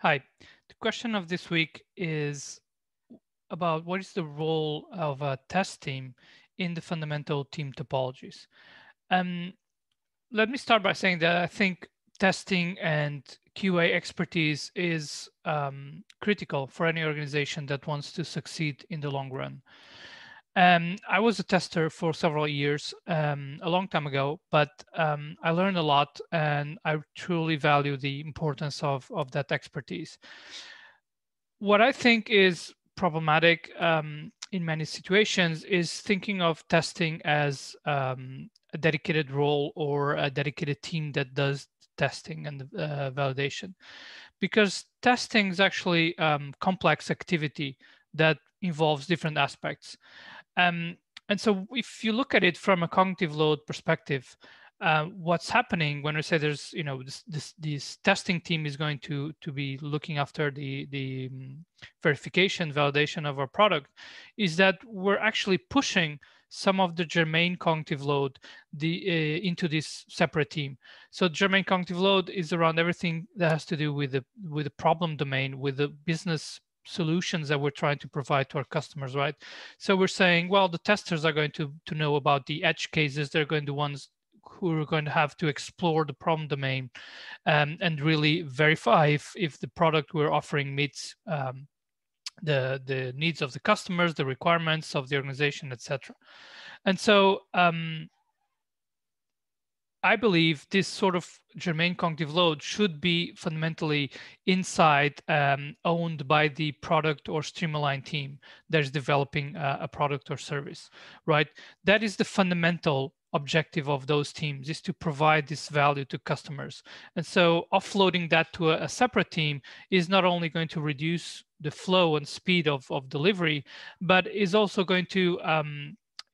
Hi. The question of this week is about what is the role of a test team in the fundamental team topologies. Um, Let me start by saying that I think testing and QA expertise is critical for any organization that wants to succeed in the long run. I was a tester for several years, a long time ago, but I learned a lot and I truly value the importance of that expertise. What I think is problematic in many situations is thinking of testing as a dedicated role or a dedicated team that does testing and validation, because testing is actually complex activity that involves different aspects. Um, and so if you look at it from a cognitive load perspective, what's happening when we say there's, this testing team is going to be looking after the verification, validation of our product, is that we're actually pushing some of the germane cognitive load into this separate team. So germane cognitive load is around everything that has to do with the problem domain, with the business solutions that we're trying to provide to our customers, right? So we're saying, well, the testers are going to know about the edge cases. They're going to ones who are going to have to explore the problem domain and really verify if the product we're offering meets the needs of the customers, the requirements of the organization, etc. And so I believe this sort of germane cognitive load should be fundamentally inside, owned by the product or Streamlined team that is developing a product or service, right? That is the fundamental objective of those teams, is to provide this value to customers. And so offloading that to a separate team is not only going to reduce the flow and speed of delivery, but is also going to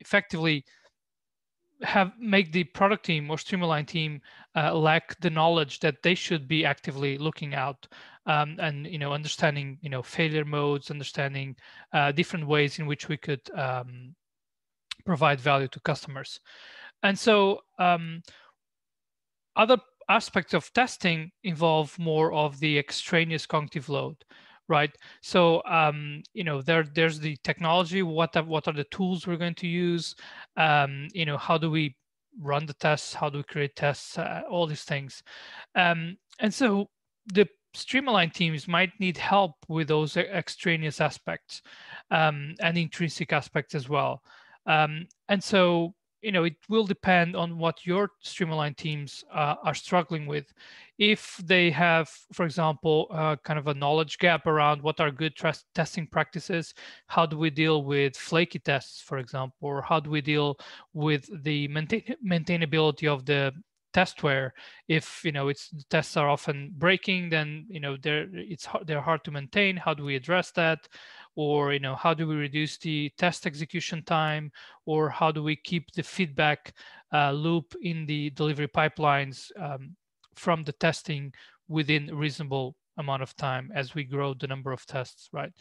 effectively make the product team or Streamline team lack the knowledge that they should be actively looking out, and understanding failure modes, understanding different ways in which we could provide value to customers. And so other aspects of testing involve more of the extraneous cognitive load, right? So there's the technology. What are the tools we're going to use? How do we run the tests? How do we create tests? All these things. And so the Streamline teams might need help with those extraneous aspects and intrinsic aspects as well. And so it will depend on what your Streamline teams are struggling with. If they have, for example, kind of a knowledge gap around what are good testing practices, how do we deal with flaky tests, for example, or how do we deal with the maintainability of the testware? If it's the tests are often breaking, then they're hard to maintain. How do we address that? Or how do we reduce the test execution time? Or how do we keep the feedback loop in the delivery pipelines from the testing within a reasonable amount of time as we grow the number of tests, right?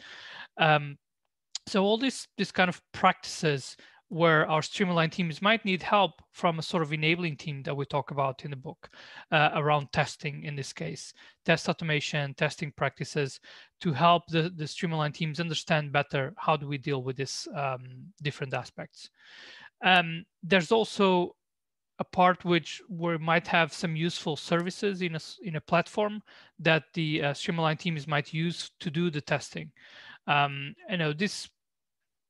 So all this kind of practices where our Streamline teams might need help from a sort of enabling team that we talk about in the book around testing, in this case, test automation, testing practices, to help the Streamline teams understand better how do we deal with this different aspects. There's also a part which we might have some useful services in a platform that the Streamline teams might use to do the testing. This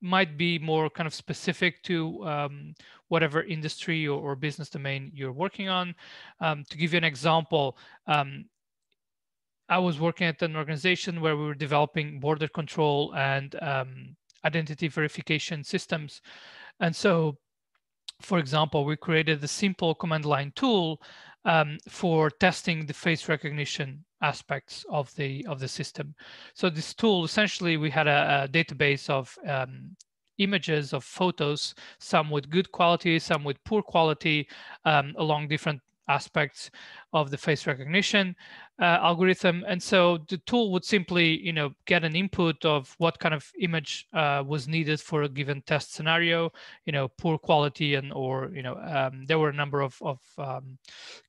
might be more kind of specific to whatever industry or business domain you're working on. To give you an example, I was working at an organization where we were developing border control and identity verification systems. And so, for example, we created a simple command line tool for testing the face recognition aspects of the system. So this tool, essentially, we had a database of images, of photos, some with good quality, some with poor quality, along different aspects of the face recognition algorithm. And so the tool would simply, get an input of what kind of image was needed for a given test scenario, poor quality, and or there were a number of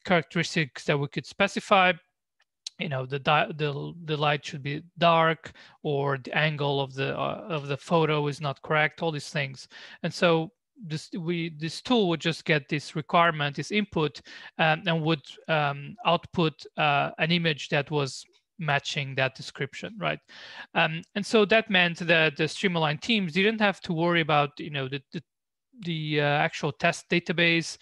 characteristics that we could specify. the light should be dark, or the angle of the photo is not correct, all these things. And so this tool would just get this requirement, this input, and would output an image that was matching that description, right? And so that meant that the Streamlined teams didn't have to worry about the actual test database.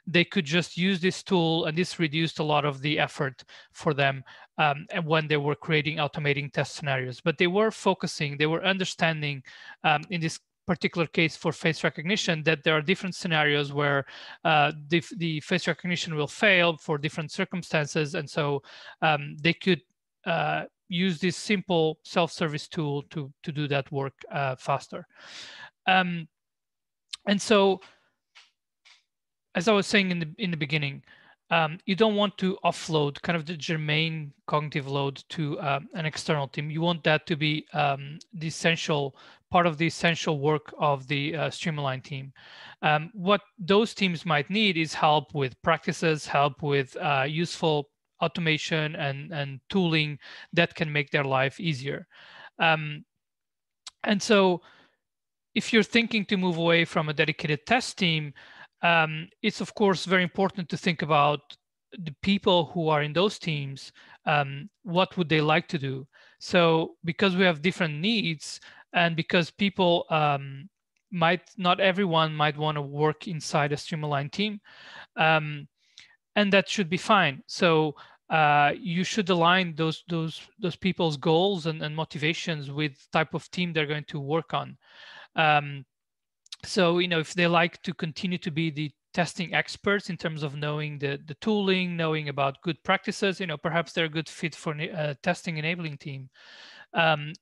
They could just use this tool, and this reduced a lot of the effort for them and when they were automating test scenarios. But they were understanding in this particular case for face recognition that there are different scenarios where the face recognition will fail for different circumstances. And so they could use this simple self-service tool to do that work faster. And so, as I was saying in the beginning, you don't want to offload kind of the germane cognitive load to an external team. You want that to be the essential part of the essential work of the Streamlined team. What those teams might need is help with practices, help with useful automation and tooling that can make their life easier. And so, if you're thinking to move away from a dedicated test team, it's of course very important to think about the people who are in those teams. What would they like to do? So because we have different needs, and because people not everyone might want to work inside a Streamlined team, and that should be fine. So you should align those people's goals and motivations with type of team they're going to work on. So, if they like to continue to be the testing experts in terms of knowing the tooling, knowing about good practices, perhaps they're a good fit for a testing enabling team.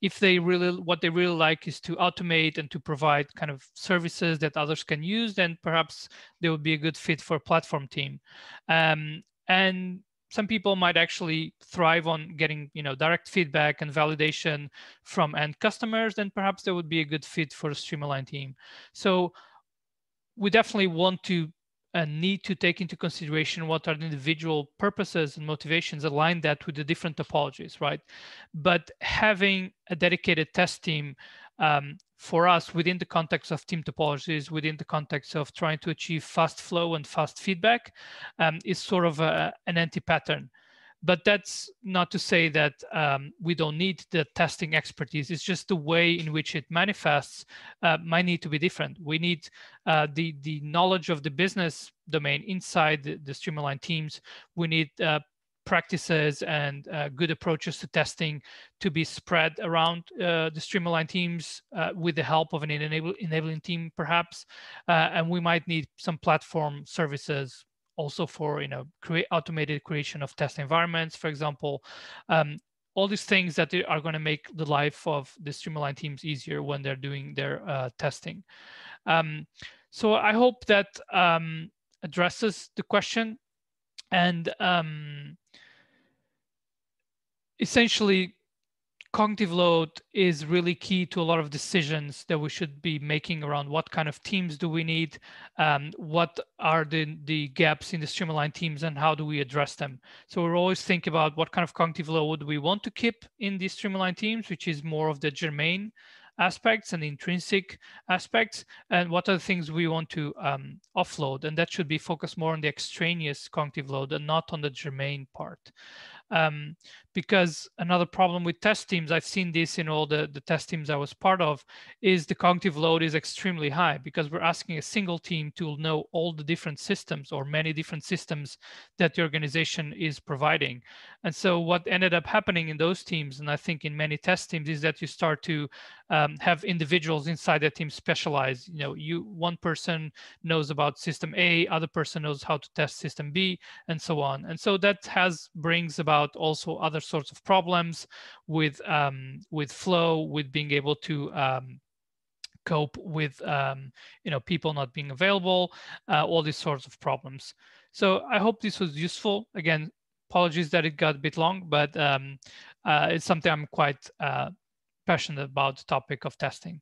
If what they really like is to automate and to provide kind of services that others can use, then perhaps they would be a good fit for a platform team. And some people might actually thrive on getting direct feedback and validation from end customers, then perhaps they would be a good fit for a Streamlined team. So we definitely want to need to take into consideration what are the individual purposes and motivations, align that with the different topologies, right? But having a dedicated test team for us within the context of team topologies, within the context of trying to achieve fast flow and fast feedback, is sort of an anti-pattern. But that's not to say that we don't need the testing expertise. It's just the way in which it manifests might need to be different. We need the knowledge of the business domain inside the Streamlined teams. We need practices and good approaches to testing to be spread around the Streamlined teams with the help of an enabling team, perhaps. And we might need some platform services also for automated creation of test environments, for example. All these things that are going to make the life of the Streamlined teams easier when they're doing their testing. So I hope that addresses the question. And essentially, cognitive load is really key to a lot of decisions that we should be making around what kind of teams do we need, what are the gaps in the Streamlined teams, and how do we address them. So we're always thinking about what kind of cognitive load we want to keep in the Streamlined teams, which is more of the germane aspects and intrinsic aspects, and what are the things we want to offload, and that should be focused more on the extraneous cognitive load and not on the germane part. Because another problem with test teams, I've seen this in all the test teams I was part of, is the cognitive load is extremely high because we're asking a single team to know all the different systems or many different systems that the organization is providing. And so what ended up happening in those teams, and I think in many test teams, is that you start to have individuals inside that team specialize. One person knows about system A, other person knows how to test system B, and so on. And so that brings about also other sorts of problems with flow, with being able to cope with people not being available, all these sorts of problems. So I hope this was useful. Again, apologies that it got a bit long, but it's something I'm quite passionate about, the topic of testing.